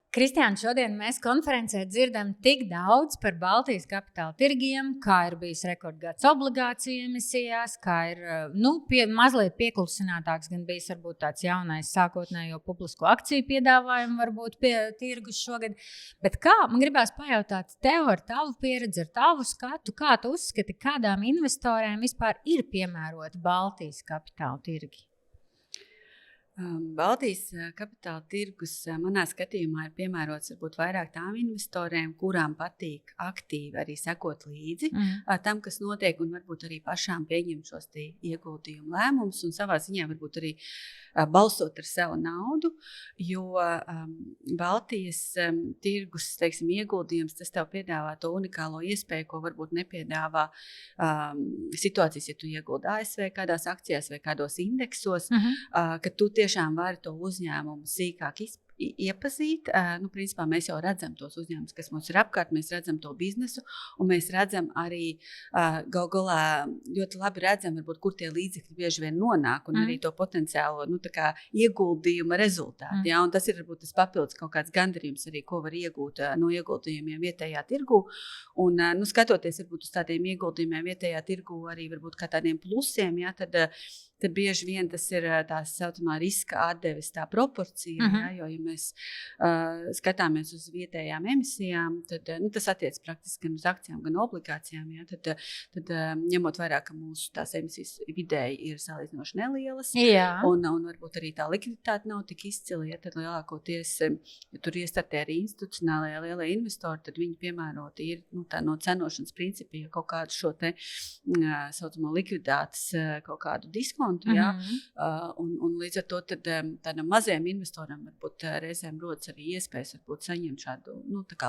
Kristiāna, šodien mēs konferencē dzirdam tik daudz par Baltijas kapitāla tirgiem, kā ir bijis rekordgads obligāciju emisijās, kā ir mazliet pieklusinātāks gan bijis varbūt tāds jaunais sākotnējo publisko akciju piedāvājumu varbūt pie tirgus šogad. Bet man gribās pajautāt tev ar tavu pieredzi, ar tavu skatu, kā tu uzskati, kādām investoriem vispār ir piemēroti Baltijas kapitāla tirgi? Baltijas kapitāla tirgus manā skatījumā ir piemērots varbūt vairāk tām investoriem, kurām patīk aktīvi arī sekot līdzi tam, kas notiek, un varbūt arī pašām pieņemt šos ieguldījumu lēmumus un savā ziņā varbūt arī balsot ar savu naudu, jo Baltijas tirgus, teiksim, ieguldījums, tas tev piedāvā to unikālo iespēju, ko varbūt nepiedāvā situācijas, ja tu ieguldi ASV kādās akcijās vai kādos indeksos, ka tu tiešām vari to uzņēmumu sīkāk iepazīt. Principā mēs jau redzam tos uzņēmumus, kas mums ir apkārt, mēs redzam to biznesu, un mēs redzam arī gal galā ļoti labi redzam, varbūt, kur tie līdzekļi bieži vien nonāk, un arī to potenciālo ieguldījuma rezultātu. Ja? Un tas ir varbūt tas papildus kaut kāds gandarījums arī, ko var iegūt no ieguldījumiem vietējā tirgu. Un skatoties varbūt uz tādiem ieguldījumiem vietējā tirgu arī varbūt kā tādiem plusiem, ja, tad bieži vien tas ir tā saucamā riska atdeves tā proporcija, ja, jo, ja mēs skatāmies uz vietējām emisijām, tad tas attiec praktiski gan uz akcijām, gan obligācijām, ja, tad ņemot vairāk, ka mūsu tās emisijas vidēji ir salīdzinoši nelielas, un varbūt arī tā likviditāte nav tik izcila, ja, tad lielākoties, ja tur iestartē arī institucionālajā lielie investori, tad viņi piemēroti ir no cenošanas principi, ja kaut kādu šo te saucamo likviditātes kaut kādu diskontu, ja? Un līdz ar to tādam mazajam investoram varbūt reizēm rodas arī iespējas varbūt saņemt šādu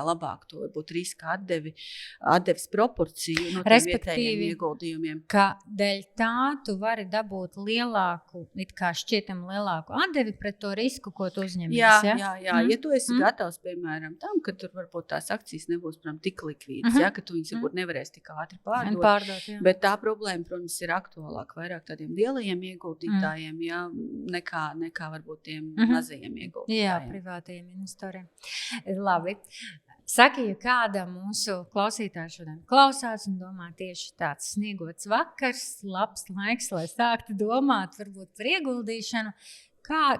labāku to varbūt riska atdeves proporciju no tiem vietējiem ieguldījumiem. Ka dēļ tā tu vari dabūt lielāku, it kā šķietam lielāku atdevi pret to risku, ko tu uzņemies. Jā. Ja tu esi gatavs, piemēram, tam, ka tur varbūt tās akcijas nebūs tik likvīdas, ja, ka tu viņas varbūt nevarēs tik ātri pārdot, bet tā problēma, protams, ir aktuālāka vairāk tādiem lielajiem ieguldītājiem, ja, nekā varbūt tiem mazajiem ieguldītājiem. Jā, privātajiem investoriem. Labi. Saki, ja kāda mūsu klausītāja šodien klausās un domā tieši tāds sniegots vakars, labs laiks, lai sāktu domāt varbūt par ieguldīšanu,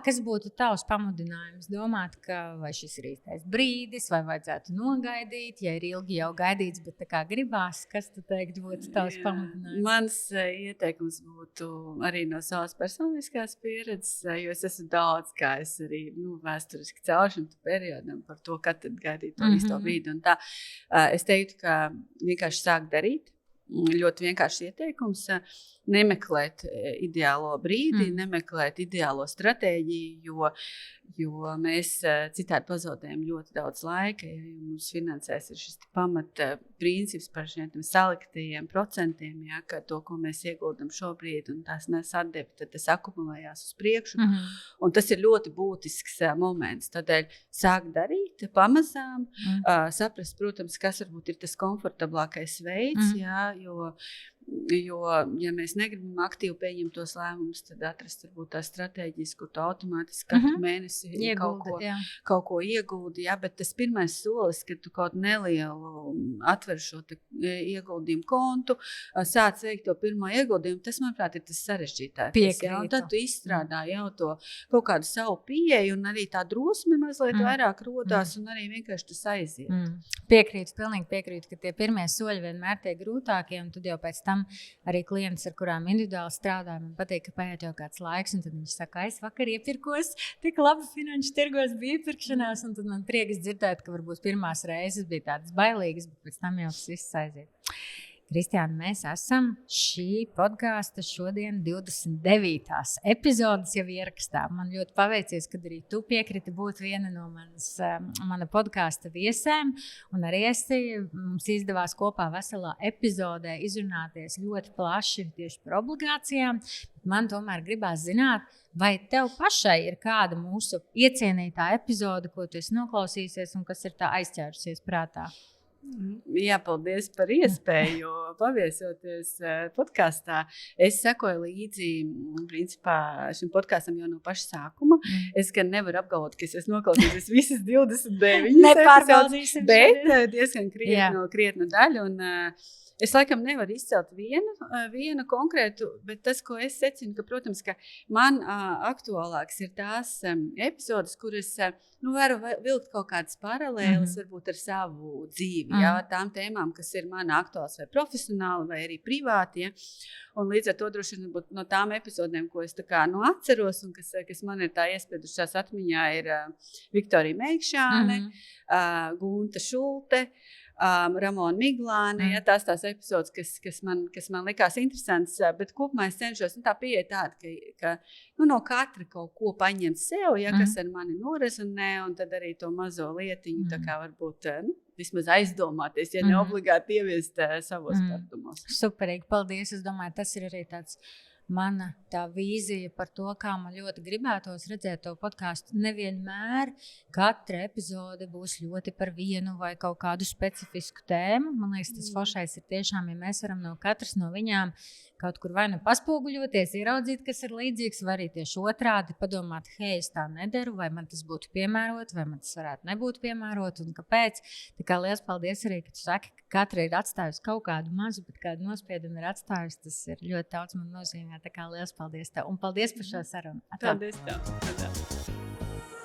kas būtu tavs pamudinājums domāt, ka vai šis ir īstais brīdis, vai vajadzētu nogaidīt, ja ir ilgi jau gaidīts, bet tā kā gribās, kas tu teikt būtu tavs pamudinājums? Mans ieteikums būtu arī no savas personiskās pieredzes, jo es esmu daudz, kā es arī vēsturiski caur šim periodam par to, kad tad gaidīt to īsto brīdi. Un tā, es teiktu, ka vienkārši sāk darīt. Ļoti vienkārši ieteikums nemeklēt ideālo brīdi, nemeklēt ideālo stratēģiju, jo mēs citādi pazaudējam ļoti daudz laika, ja mums finansēs ir šis pamata princips par šiem selektīviem procentiem, ja, ka to, ko mēs ieguldam šobrīd un tās nes atdevi, tad tas akumulējās uz priekšu, un tas ir ļoti būtisks moments. Tādēļ sāk darīt pamazām, saprast, protams, kas varbūt ir tas komfortablākais veids, ja, jo, ja mēs negribam aktīvi pieņemt tos lēmumus, tad atrast varbūt tā stratēģijas, kur tu automātiski katru mēnesi kaut ko ieguldi, ja, bet tas pirmais solis, kad tu kaut nelielu atver šo ieguldījumu kontu, sāc veikt to pirmo ieguldījumu, tas, manuprāt, ir tas sarežģītākais. Ja, un tad tu izstrādā jau to kaut kādu savu pieeju, un arī tā drosme mazliet vairāk rodās, un arī vienkārši tas aiziet. Pilnīgi piekrītu, ka tie pirmie soļi vienmēr tie grūtākie, un tad jau pēc tam arī klients, ar kurām individuāli strādājam, man patīk, ka paiet jau kāds laiks, un tad viņš saka, es vakar iepirkos, tik labi finanšu tirgos bija iepirkšanās, un tad man prieks dzirdēt, ka varbūt pirmās reizes bija tādas bailīgas, bet pēc tam jau tas viss aiziet. Kristiāna, mēs esam šī podkāsta šodien 29. epizodes jau ierakstā. Man ļoti paveicies, kad arī tu piekriti būt viena no mana podkāsta viesēm, un arī mums izdevās kopā veselā epizodē izrunāties ļoti plaši tieši par obligācijām. Man tomēr gribās zināt, vai tev pašai ir kāda mūsu iecienītā epizode, ko tu esi noklausīsies un kas ir tā aizķērusies prātā? Jā, paldies par iespēju paviesoties podkāstā. Es sekoju līdzi principā, šim podkāstam jau no paša sākuma. Es gan nevaru apgalvot, ka es esmu noklausījusies visas 29 epizodes, bet diezgan krietnu daļu. Un, es laikam nevaru izcelt vienu konkrētu, bet tas, ko es secinu, ka, protams, ka man aktuālāks ir tās epizodes, kuras varu vilkt kaut kādas paralēlas, varbūt ar savu dzīvi, tām tēmām, kas ir man aktuāls vai profesionāli, vai arī privāti. Ja? Un līdz ar to droši vien no tām epizodēm, ko es tā kā atceros un kas man ir tā iespiedušās atmiņā, ir Viktorija Meikšāne, Gunta Šulte, Ramona Miglāne, tās epizodes, kas man likās interesants, bet kopumā es cenšos, tā pieeja tāda, ka no katra kaut ko paņemt sev, kas ar mani norezonē, un tad arī to mazo lietiņu, tā kā varbūt vismaz aizdomāties, ja ne obligāti ieviest savos pārdomos. Superīgi, paldies, es domāju, tas ir arī tāds mana tā vīzija par to, kā man ļoti gribētos redzēt to podkāstu. Nevienmēr katra epizode būs ļoti par vienu vai kaut kādu specifisku tēmu. Man liekas, tas foršais ir tiešām, ja mēs varam no katras no viņām kaut kur vai nu paspoguļoties, ieraudzīt, kas ir līdzīgs, vai arī tieši otrādi padomāt, hei, es tā nedaru, vai man tas būtu piemērot, vai man tas varētu nebūt piemērot, un kāpēc. Tā kā liels paldies arī, ka tu saki, ka katra ir atstājusi kaut kādu mazu, bet kādu nospiedumu ir atstājusi. Tas ir ļoti daudz man nozīmē. Tā kā liels paldies tev, un paldies par šo sarunu. Paldies tev.